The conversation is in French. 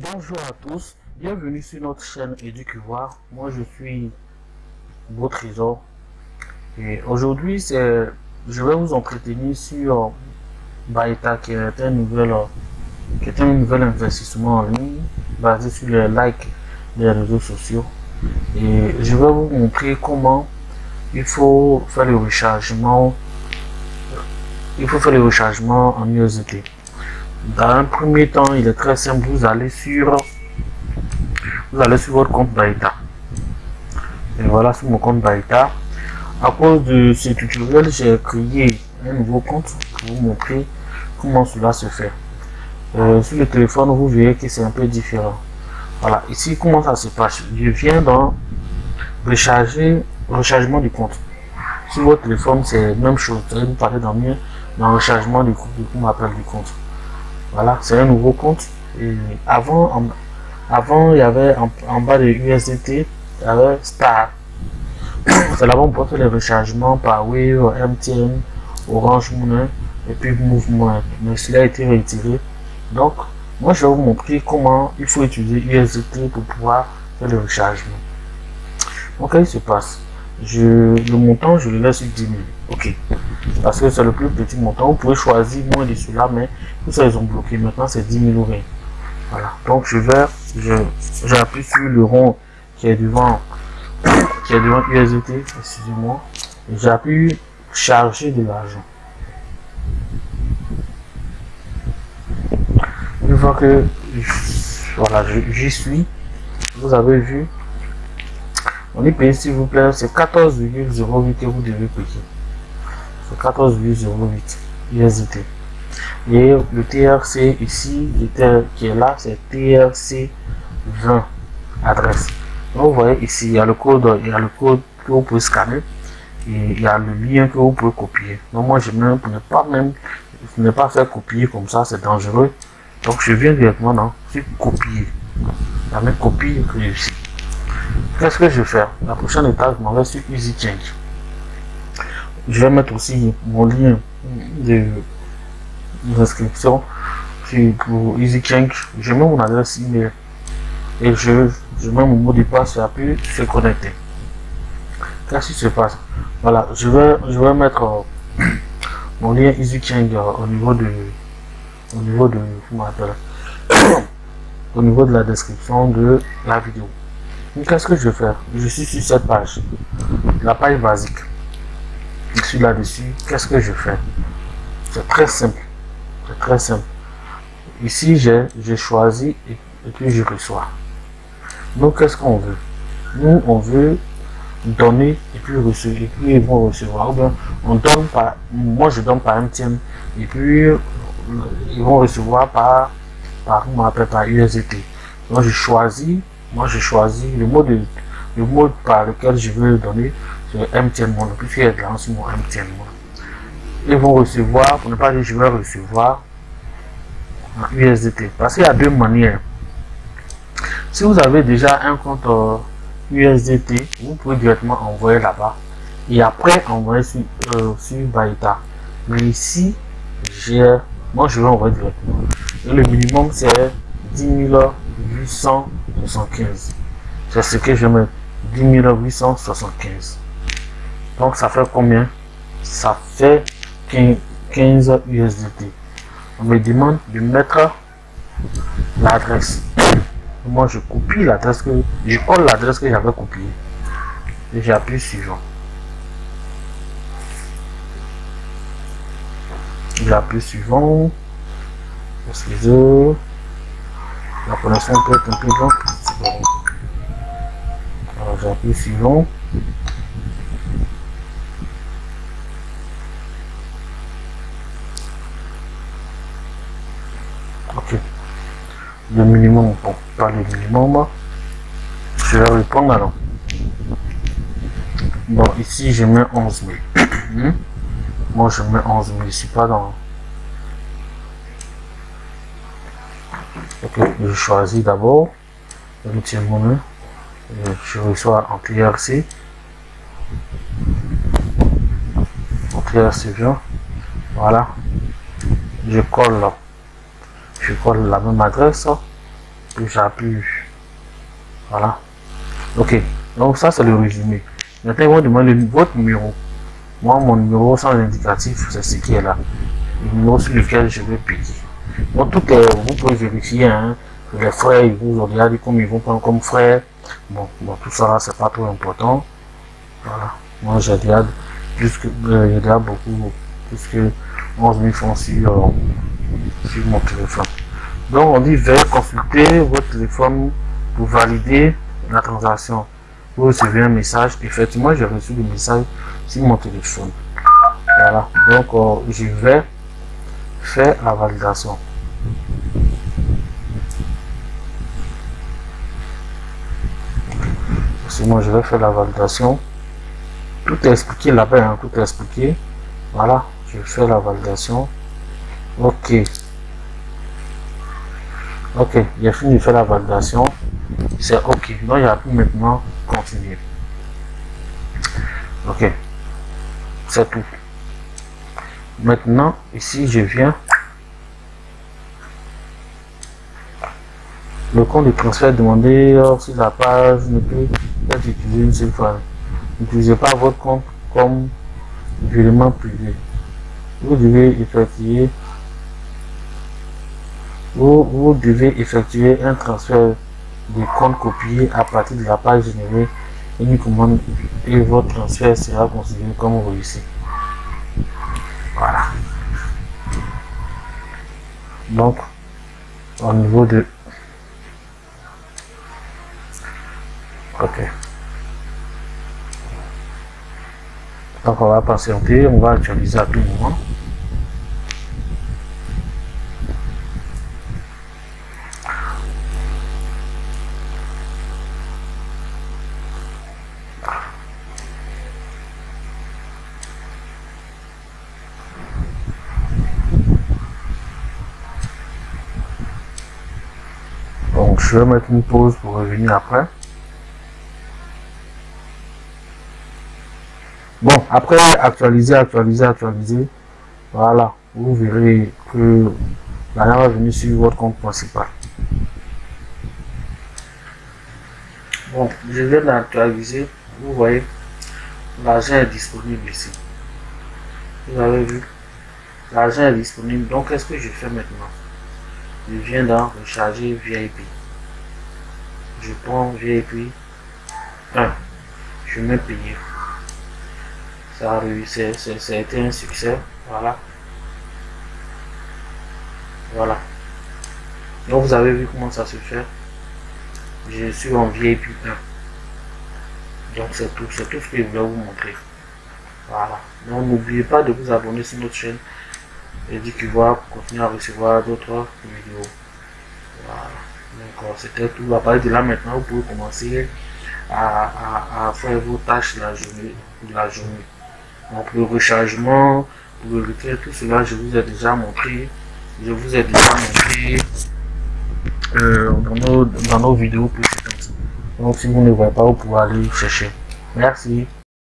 Bonjour à tous, bienvenue sur notre chaîne Educuvoir. Moi je suis Beau Trésor et aujourd'hui je vais vous entretenir sur Baita qui est un nouvel investissement en ligne basé sur les likes des réseaux sociaux, et je vais vous montrer comment il faut faire le rechargement en USDT. Dans un premier temps, il est très simple, vous allez sur votre compte Baita. Et voilà, sur mon compte Baita. À cause de ce tutoriel, j'ai créé un nouveau compte pour vous montrer comment cela se fait. Sur le téléphone, vous verrez que c'est un peu différent. Voilà, ici comment ça se passe. Je viens dans rechargement du compte. Sur votre téléphone, c'est la même chose. Vous parlez dans le rechargement du compte, on m'appelle du compte. Voilà, c'est un nouveau compte. Et avant, il y avait en bas de USDT, il y avait Star. C'est là-bas on peut faire les rechargements par Wave, MTN, Orange Money et puis Mouvement. Mais cela a été retiré. Donc, moi je vais vous montrer comment il faut utiliser USDT pour pouvoir faire le rechargement. Donc, qu'est-ce qui se passe? Le montant, je le laisse sur 10 000. Ok. Parce que c'est le plus petit montant. Vous pouvez choisir moins de cela, mais tout ça, ils ont bloqué. Maintenant, c'est 10 000 euros. Voilà. Donc, j'appuie sur le rond qui est devant USDT. Excusez-moi. Et j'appuie charger de l'argent. Une fois que voilà, j'y suis, vous avez vu. On est payé, s'il vous plaît, c'est 14,08 que vous devez payer. C'est 14,08 USDT. Et le TRC ici, qui est là, c'est TRC 20 adresse. Donc vous voyez ici, il y a le code que vous pouvez scanner et il y a le lien que vous pouvez copier. Donc moi, je mets pour ne pas faire copier comme ça, c'est dangereux. Donc je viens directement dans copier. La même copie réussie. Qu'est-ce que je vais faire? La prochaine étape, je m'en vais sur Easy Change. Je vais mettre aussi mon lien d'inscription pour Easy Change. Je mets mon adresse email et je mets mon mot de passe et appuie se connecter. Qu'est-ce qui se passe? Voilà, je vais mettre mon lien Easy Change au niveau de au niveau de la description de la vidéo. Qu'est-ce que je vais faire? Je suis sur cette page, la page basique. Je suis là-dessus. Qu'est-ce que je fais? C'est très simple. C'est très simple. Ici, j'ai choisi et puis je reçois. Donc, qu'est-ce qu'on veut? Nous, on veut donner et puis recevoir. Et puis, ils vont recevoir. Ou bien, on donne par. Moi, je donne par MTN. Et puis, ils vont recevoir par USDT. Donc, je choisis. Moi, je choisis le mode par lequel je veux donner, c'est MTN Mono, puisqu'il est là sur mon MTN Mono. Ils vont recevoir, pour ne pas dire je vais recevoir en USDT. Parce qu'il y a deux manières. Si vous avez déjà un compte USDT, vous pouvez directement envoyer là-bas et après envoyer sur Baita. Mais ici, moi je vais envoyer directement. Et le minimum c'est 10 875. C'est ce que je mets. 10 875. Donc ça fait combien? Ça fait 15 USDT. On me demande de mettre l'adresse. Moi je copie l'adresse je colle l'adresse que j'avais copiée. Et j'appuie suivant. J'appuie suivant. Excusez. La connexion peut être un peu lente. Alors j'appuie suivant. Ok. Le minimum, bon, pas le minimum. Je vais répondre alors. Bon, ici je mets 11 000. Moi je mets 11 000. Je suis pas dans. Ok, je choisis d'abord MTN Money. Je reçois en TRC. En TRC bien. Voilà. Je colle la même adresse. que j'appuie. Voilà. Ok. Donc ça c'est le résumé. Maintenant ils vont demander votre numéro. Moi mon numéro sans indicatif, c'est ce qui est là. Le numéro sur lequel je vais payer. Donc tout est, vous pouvez vérifier hein, que les frais, ils vous ont déjà dit comme ils vont prendre comme frais. Bon tout ça là c'est pas trop important. Voilà. Moi j'ai déjà beaucoup plus que 11 000 francs sur mon téléphone. Donc on dit veuillez consulter votre téléphone pour valider la transaction. Vous recevez un message. Effectivement, j'ai reçu le message sur mon téléphone. Voilà. Donc je vais faire la validation. Sinon, je vais faire la validation. Tout est expliqué là-bas, hein, tout est expliqué. Voilà, je fais la validation. Ok. Ok, j'ai fini de faire la validation. C'est ok. Donc, il y a plus maintenant continuer. Ok. C'est tout. Maintenant, ici, je viens. Le compte de transfert demandé sur la page ne peut être utilisé une seule fois. N'utilisez pas votre compte comme virement privé. Vous devez effectuer un transfert de compte copié à partir de la page générée uniquement et votre transfert sera considéré comme réussi. Voilà. Donc, au niveau de... Ok. Donc, on va patienter, on va actualiser à tout moment. Donc, je vais mettre une pause pour revenir après. Bon, après actualiser, voilà, vous verrez que l'argent va venir sur votre compte principal. Bon, je viens d'actualiser, vous voyez, l'argent est disponible ici. Vous avez vu, l'argent est disponible. Donc, qu'est-ce que je fais maintenant? Je viens dans recharger VIP. Je prends VIP 1. Je mets payer. Ça a réussi, ça a été un succès. Voilà. Voilà. Donc vous avez vu comment ça se fait. Je suis en VIP 1. Donc c'est tout ce que je voulais vous montrer. Voilà. Donc n'oubliez pas de vous abonner sur notre chaîne et dit qu'il va continuer à recevoir d'autres vidéos. Voilà. Donc c'était tout. À partir de là maintenant, vous pouvez commencer à faire vos tâches de la journée. Donc le rechargement, pour le retrait, tout cela, je vous ai déjà montré. Dans nos vidéos précédentes. Donc si vous ne voyez pas, vous pouvez aller chercher. Merci.